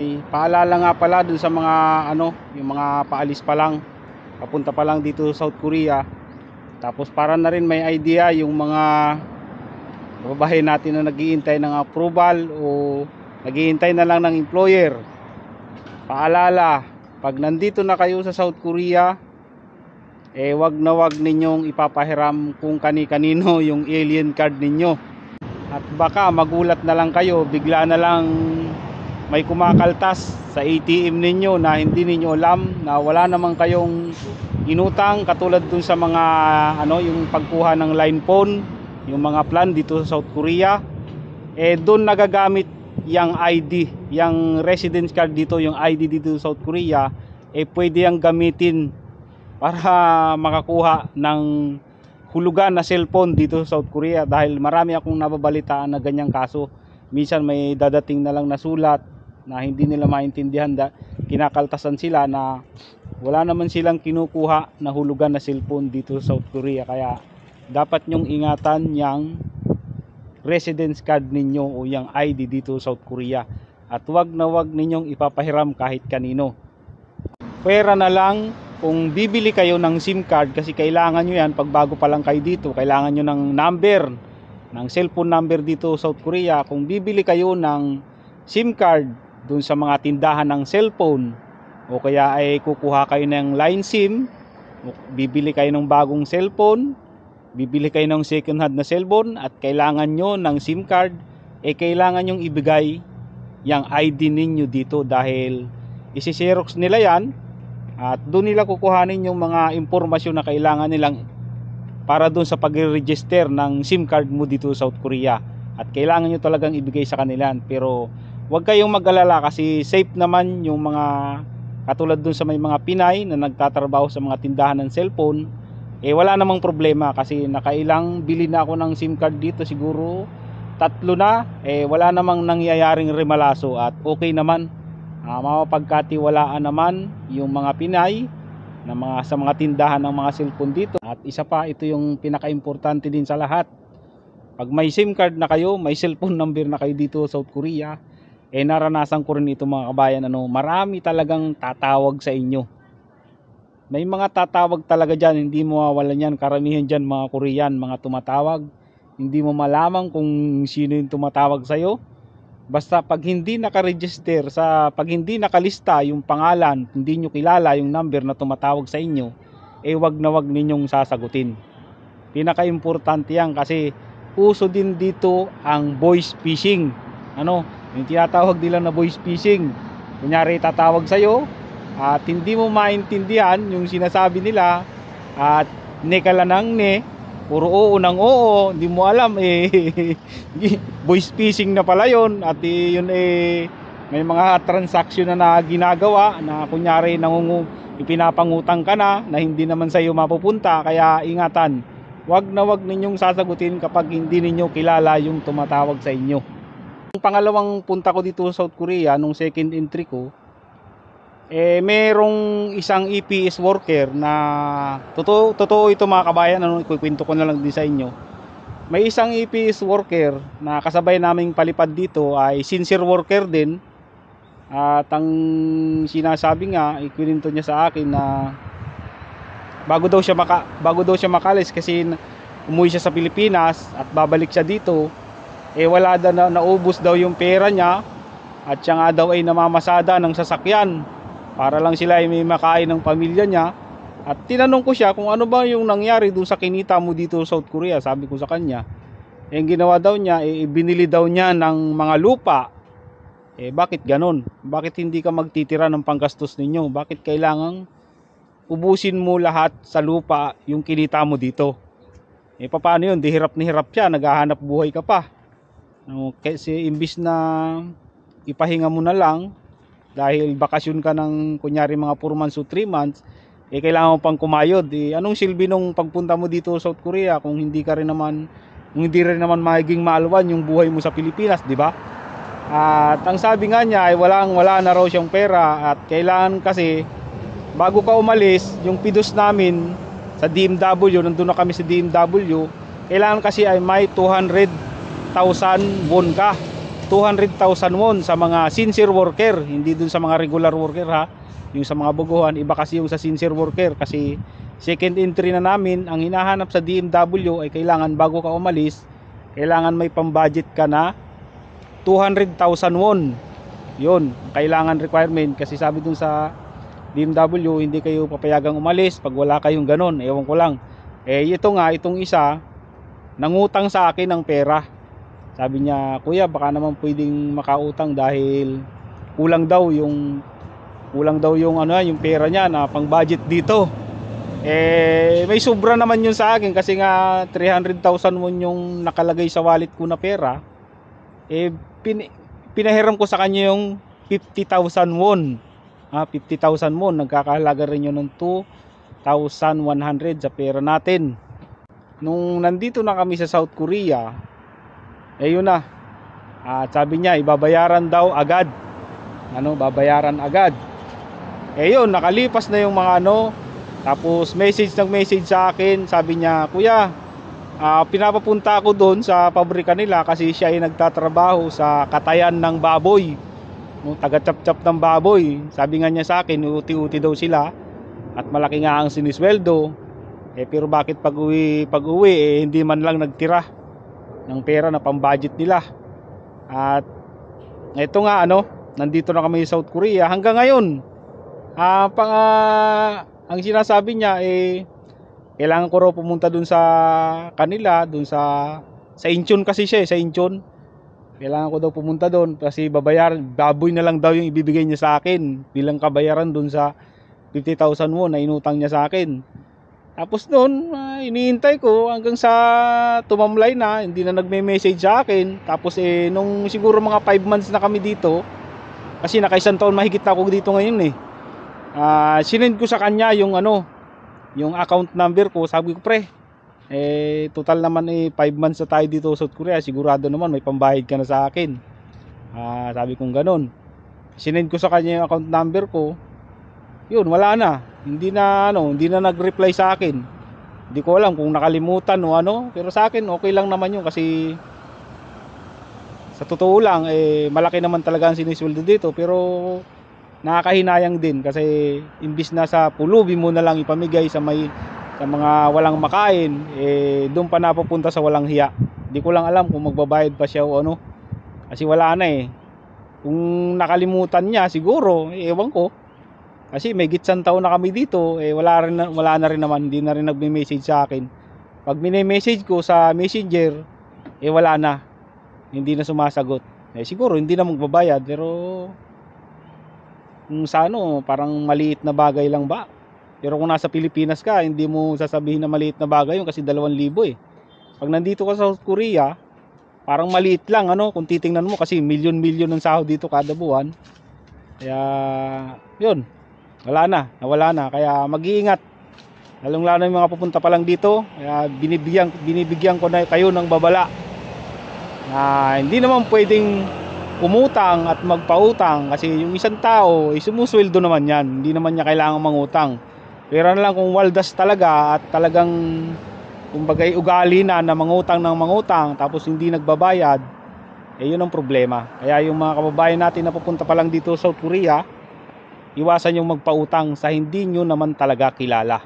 Paalala nga pala dun sa mga yung mga paalis pa lang, papunta pa lang dito sa South Korea. Tapos para na rin may idea yung mga kababayan natin na naghihintay ng approval o naghihintay na lang ng employer. Paalala, pag nandito na kayo sa South Korea, wag na wag ninyong ipapahiram kung kani-kanino yung alien card ninyo. At baka magulat na lang kayo, bigla na lang may kumakaltas sa ATM ninyo na hindi ninyo alam, na wala namang kayong inutang, katulad dun sa mga yung pagkuha ng line phone, yung mga plan dito sa South Korea. Doon nagagamit yung ID, yung residence card dito, yung ID dito sa South Korea, pwede yang gamitin para makakuha ng hulugan na cellphone dito sa South Korea. Dahil marami akong nababalitaan na ganyang kaso. Minsan may dadating na lang na sulat na hindi nila maintindihan, kinakaltasan sila na wala naman silang kinukuha na hulugan na cellphone dito sa South Korea. Kaya dapat nyong ingatan yung residence card ninyo o yung ID dito sa South Korea. At wag na wag ninyong ipapahiram kahit kanino. Pwera na lang kung bibili kayo ng SIM card, kasi kailangan nyo yan pag bago pa lang kayo dito. Kailangan nyo ng number, ng cellphone number dito sa South Korea. Kung bibili kayo ng SIM card dun sa mga tindahan ng cellphone, o kaya ay kukuha kayo ng line SIM, bibili kayo ng bagong cellphone, bibili kayo ng second hand na cellphone, at kailangan nyo ng SIM card, kailangan nyong ibigay yung ID ninyo dito, dahil isi-xerox nila yan at doon nila kukuhanin yung mga impormasyon na kailangan nilang para doon sa pag-register ng SIM card mo dito sa South Korea. At kailangan nyo talagang ibigay sa kanila. Pero huwag kayong mag-alala, kasi safe naman yung mga katulad doon sa may mga Pinay na nagtatrabaho sa mga tindahan ng cellphone. Wala namang problema, kasi nakailang bili na ako ng SIM card dito, siguro 3 na. Wala namang nangyayaring remalaso at okay naman. Mapagkatiwalaan naman yung mga Pinay na sa mga tindahan ng mga cellphone dito. At isa pa, ito yung pinaka-importante din sa lahat. Pag may SIM card na kayo, may cellphone number na kayo dito sa South Korea, naranasan ko rin ito mga kabayan, marami talagang tatawag sa inyo. May mga tatawag talaga dyan, hindi mo mawawalan yan. Karamihan dyan mga Korean, mga tumatawag. Hindi mo malaman kung sino yung tumatawag sa'yo. Basta pag hindi naka-register, pag hindi nakalista yung pangalan, hindi nyo kilala yung number na tumatawag sa inyo, wag na wag ninyong sasagutin. Pinaka-importante yan, kasi uso din dito ang voice phishing. Yung tinatawag nila na voice phishing. Kunyari tatawag sa'yo at hindi mo maintindihan yung sinasabi nila, at ka lang ng puro oo ng oo, hindi mo alam, voice phishing na pala yun. At yun may mga transaction na ginagawa na kunyari ipinapangutang ka na hindi naman sa iyo mapupunta. Kaya ingatan, wag na wag ninyong sasagutin kapag hindi ninyo kilala yung tumatawag sa inyo. Yung pangalawang punta ko dito sa South Korea, nung second entry ko, merong isang EPS worker na totoo ito mga kabayan, ikukwento ko na lang din sa inyo. May isang EPS worker na kasabay naming palipad dito, ay sincere worker din. At ang sinasabi nga, ikwento niya sa akin na bago daw siya makalis, kasi umuwi siya sa Pilipinas at babalik siya dito, wala daw, naubos daw yung pera niya, at siya nga daw ay namamasada ng sasakyan para lang sila ay may makain ng pamilya niya. At tinanong ko siya kung ano ba yung nangyari doon sa kinita mo dito sa South Korea. Sabi ko sa kanya, yung ginawa daw niya, binili daw niya ng mga lupa. Bakit ganon? Bakit hindi ka magtitira ng panggastos ninyo? Bakit kailangang ubusin mo lahat sa lupa yung kinita mo dito? Paano yun? Di hirap ni hirap siya, naghahanap buhay ka pa. Kasi imbis na ipahinga mo na lang, dahil bakasyon ka ng kunyari mga 4 months o 3 months, kailangan mo pang kumayod. Anong silbi nung pagpunta mo dito sa South Korea kung hindi rin naman magiging maalwan yung buhay mo sa Pilipinas, di ba? At ang sabi nga niya ay wala na raw siyang pera, at kailangan kasi bago ka umalis, yung pidos namin sa DMW, nandun na kami sa DMW, kailangan kasi ay may 200,000 won ka. 200,000 won sa mga sincere worker, hindi dun sa mga regular worker ha. Yung sa mga buguhan, iba kasi yung sa sincere worker, kasi second entry na namin. Ang hinahanap sa DMW ay kailangan bago ka umalis, kailangan may pambudget ka na 200,000 won. Yun, kailangan requirement, kasi sabi dun sa DMW, hindi kayo papayagang umalis pag wala kayong ganon. Ewan ko lang. Ito nga, itong isa nangutang sa akin ng pera. Sabi niya, kuya baka naman pwedeng makautang dahil kulang daw yung yung pera niya na pang budget dito. May sobra naman yun sa akin, kasi nga 300,000 won yung nakalagay sa wallet ko na pera. Pinahiram ko sa kanya yung 50,000 won. 50,000 won, nagkakahalaga rin yun ng 2,100 sa pera natin. Nung nandito na kami sa South Korea, yun na. Sabi niya ibabayaran daw agad. Babayaran agad. Yun, nakalipas na yung mga tapos message sa akin. Sabi niya, kuya, pinapapunta ako doon sa pabrika nila kasi siya ay nagtatrabaho sa katayan ng baboy, taga-chap-chap ng baboy. Sabi nga niya sa akin, uti-uti daw sila at malaki nga ang sinisweldo. Pero bakit pag uwi hindi man lang nagtira ng pera na pang-budget nila. At ito nga nandito na kami sa South Korea hanggang ngayon. Ang sinasabi niya kailangan ko raw pumunta dun sa kanila, dun sa Incheon kasi siya sa Incheon. Kailangan ko daw pumunta doon kasi baboy na lang daw yung ibibigay niya sa akin bilang kabayaran dun sa 50,000 won na inutang niya sa akin. Tapos noon, iniintay ko hanggang sa tumamlay na, hindi na nagme-message sa akin. Tapos nung siguro mga 5 months na kami dito, kasi naka-isang taon mahigit na ako dito ngayon sinend ko sa kanya yung yung account number ko. Sabi ko, pre, total naman 5 months na tayo dito sa South Korea, sigurado naman may pambayad ka na sa akin. Sabi kong ganun. Sinend ko sa kanya yung account number ko. Yun, wala na. Hindi na nag-reply sa akin. Hindi ko alam kung nakalimutan o pero sa akin okay lang naman yun, kasi sa totoo lang malaki naman talaga ang sinisweldo dito, pero nakakahinayang din kasi imbis na sa pulubi mo na lang ipamigay sa mga walang makain, doon pa napupunta sa walang hiya. Hindi ko lang alam kung magbabayad pa siya o kasi wala na kung nakalimutan niya siguro, ewan ko. Kasi may gitsang taon na kami dito, wala na rin naman, hindi na rin nagme-message sa akin. Pag mini-message ko sa Messenger, wala na. Hindi na sumasagot. Siguro hindi na magbabayad, pero kung sa parang maliit na bagay lang ba? Pero kung nasa Pilipinas ka, hindi mo sasabihin na maliit na bagay yun kasi 2,000 Pag nandito ka sa South Korea, parang maliit lang kung titingnan mo, kasi milyon-milyon ng sahod dito kada buwan. Kaya yun, nawala na. Kaya mag-iingat, lalong-lalo yung mga pupunta pa lang dito. Kaya binibigyan ko na kayo ng babala na hindi naman pwedeng umutang at magpautang, kasi yung isang tao sumusweldo naman yan, hindi naman niya kailangan mangutang. Pero na lang kung waldas talaga at talagang kumbagay ugali na mangutang ng mangutang tapos hindi nagbabayad, yun ang problema. Kaya yung mga kababayan natin na pupunta pa lang dito sa South Korea, iwasan yung magpautang sa hindi nyo naman talaga kilala.